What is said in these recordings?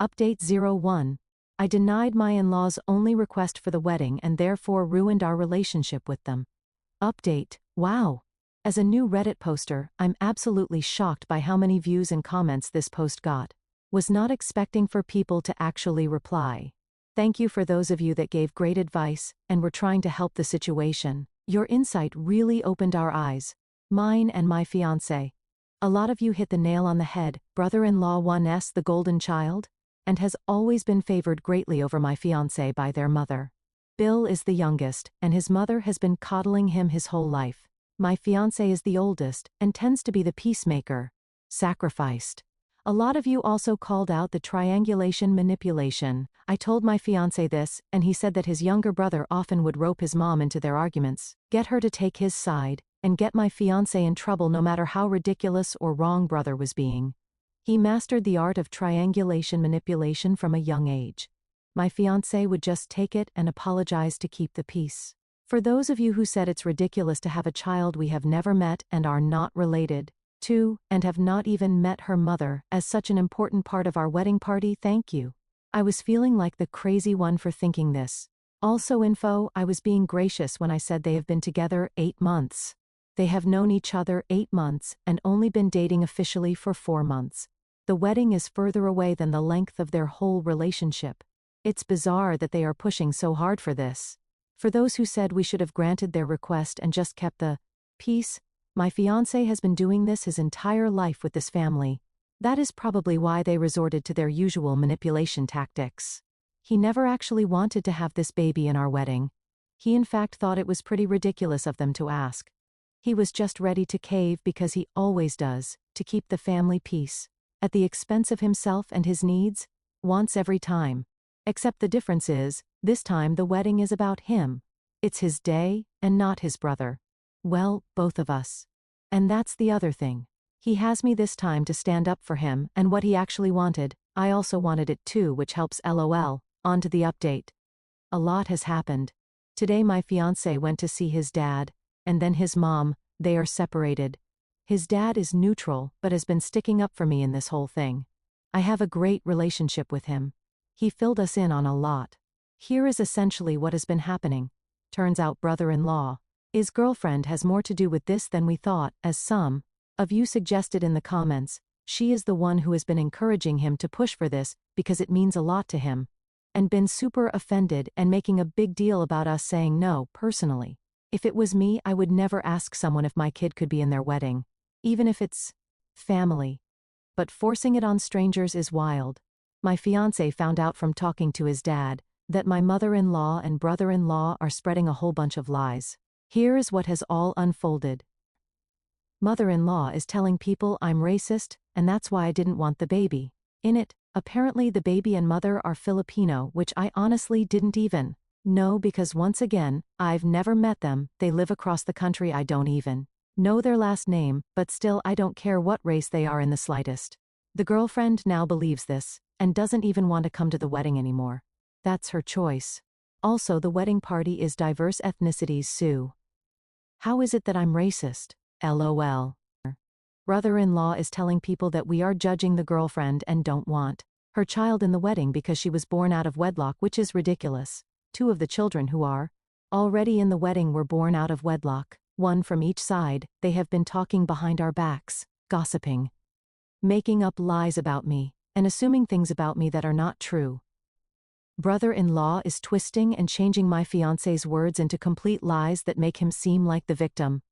Update 01. I denied my in-laws' only request for the wedding and therefore ruined our relationship with them. Update. Wow. As a new Reddit poster, I'm absolutely shocked by how many views and comments this post got. Was not expecting for people to actually reply. Thank you for those of you that gave great advice and were trying to help the situation. Your insight really opened our eyes. Mine and my fiancé. A lot of you hit the nail on the head. Brother-in-law wants the golden child, and has always been favored greatly over my fiancé by their mother. Bill is the youngest, and his mother has been coddling him his whole life. My fiancé is the oldest, and tends to be the peacemaker. Sacrificed. A lot of you also called out the triangulation manipulation. I told my fiancé this, and he said that his younger brother often would rope his mom into their arguments, get her to take his side, and get my fiancé in trouble no matter how ridiculous or wrong brother was being. He mastered the art of triangulation manipulation from a young age. My fiancé would just take it and apologize to keep the peace. For those of you who said it's ridiculous to have a child we have never met and are not related to, and have not even met her mother as such an important part of our wedding party, thank you. I was feeling like the crazy one for thinking this. Also info, I was being gracious when I said they have been together 8 months. They have known each other 8 months and only been dating officially for 4 months. The wedding is further away than the length of their whole relationship. It's bizarre that they are pushing so hard for this. For those who said we should have granted their request and just kept the peace, my fiancé has been doing this his entire life with this family. That is probably why they resorted to their usual manipulation tactics. He never actually wanted to have this baby in our wedding. He in fact thought it was pretty ridiculous of them to ask. He was just ready to cave because he always does, to keep the family peace. At the expense of himself and his needs, wants every time. Except the difference is, this time the wedding is about him. It's his day, and not his brother. Well, both of us. And that's the other thing. He has me this time to stand up for him, and what he actually wanted, I also wanted it too, which helps LOL. On to the update. A lot has happened. Today my fiancé went to see his dad, and then his mom. They are separated. His dad is neutral but has been sticking up for me in this whole thing. I have a great relationship with him. He filled us in on a lot. Here is essentially what has been happening. Turns out brother-in-law, his girlfriend has more to do with this than we thought, as some of you suggested in the comments. She is the one who has been encouraging him to push for this because it means a lot to him, and been super offended and making a big deal about us saying no. Personally, if it was me, I would never ask someone if my kid could be in their wedding, even if it's family. But forcing it on strangers is wild. My fiancé found out from talking to his dad that my mother-in-law and brother-in-law are spreading a whole bunch of lies. Here is what has all unfolded. Mother-in-law is telling people I'm racist, and that's why I didn't want the baby. In it, apparently the baby and mother are Filipino, which I honestly didn't even know because once again, I've never met them. They live across the country. I don't even know their last name, but still I don't care what race they are in the slightest. The girlfriend now believes this, and doesn't even want to come to the wedding anymore. That's her choice. Also, the wedding party is diverse ethnicities. Sue. How is it that I'm racist? LOL. Brother-in-law is telling people that we are judging the girlfriend and don't want her child in the wedding because she was born out of wedlock, which is ridiculous. 2 of the children who are already in the wedding were born out of wedlock, 1 from each side. They have been talking behind our backs, gossiping, making up lies about me, and assuming things about me that are not true. Brother-in-law is twisting and changing my fiancé's words into complete lies that make him seem like the victim.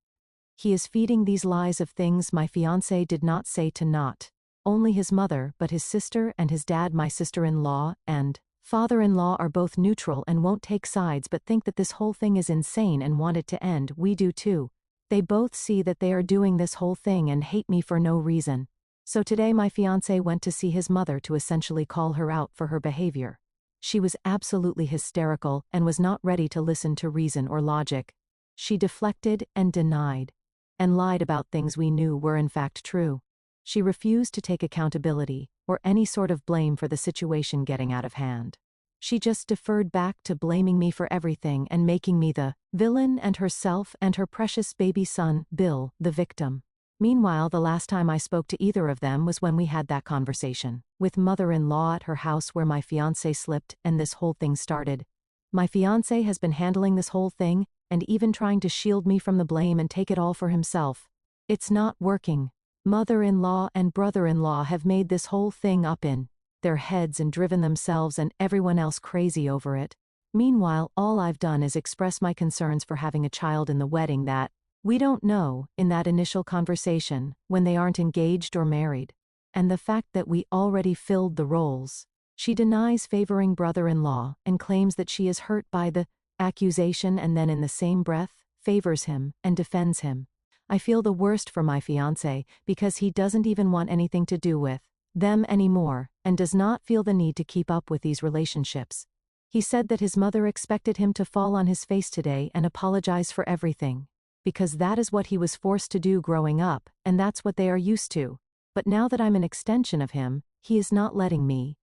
He is feeding these lies of things my fiancé did not say to not only his mother but his sister and his dad. My sister-in-law and father-in-law are both neutral and won't take sides but think that this whole thing is insane and want it to end. We do too. They both see that they are doing this whole thing and hate me for no reason. So today my fiancé went to see his mother to essentially call her out for her behavior. She was absolutely hysterical and was not ready to listen to reason or logic. She deflected and denied, and lied about things we knew were in fact true. She refused to take accountability or any sort of blame for the situation getting out of hand. She just deferred back to blaming me for everything and making me the villain and herself and her precious baby son, Bill, the victim. Meanwhile, the last time I spoke to either of them was when we had that conversation with mother-in-law at her house where my fiancé slipped and this whole thing started. My fiancé has been handling this whole thing and even trying to shield me from the blame and take it all for himself. It's not working. Mother-in-law and brother-in-law have made this whole thing up in their heads and driven themselves and everyone else crazy over it. Meanwhile, all I've done is express my concerns for having a child in the wedding that we don't know in that initial conversation when they aren't engaged or married. And the fact that we already filled the roles. She denies favoring brother-in-law and claims that she is hurt by the accusation and then in the same breath, favors him and defends him. I feel the worst for my fiancé because he doesn't even want anything to do with them anymore and does not feel the need to keep up with these relationships. He said that his mother expected him to fall on his face today and apologize for everything, because that is what he was forced to do growing up and that's what they are used to. But now that I'm an extension of him, he is not letting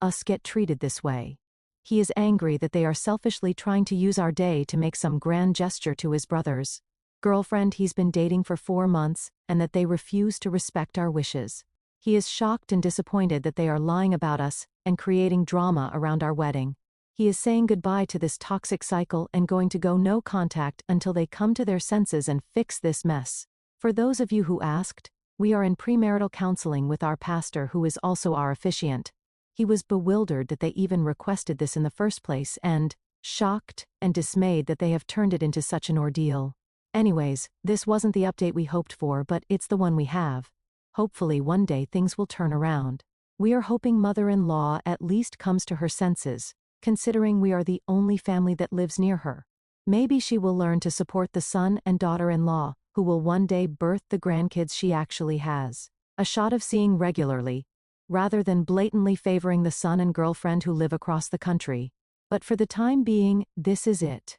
us get treated this way. He is angry that they are selfishly trying to use our day to make some grand gesture to his brother's girlfriend he's been dating for 4 months and that they refuse to respect our wishes. He is shocked and disappointed that they are lying about us and creating drama around our wedding. He is saying goodbye to this toxic cycle and going to go no contact until they come to their senses and fix this mess. For those of you who asked, we are in premarital counseling with our pastor who is also our officiant. He was bewildered that they even requested this in the first place and shocked and dismayed that they have turned it into such an ordeal. Anyways, this wasn't the update we hoped for, but it's the one we have. Hopefully one day things will turn around. We are hoping mother-in-law at least comes to her senses, considering we are the only family that lives near her. Maybe she will learn to support the son and daughter-in-law, who will one day birth the grandkids she actually has a shot of seeing regularly, rather than blatantly favoring the son and girlfriend who live across the country. But for the time being, this is it.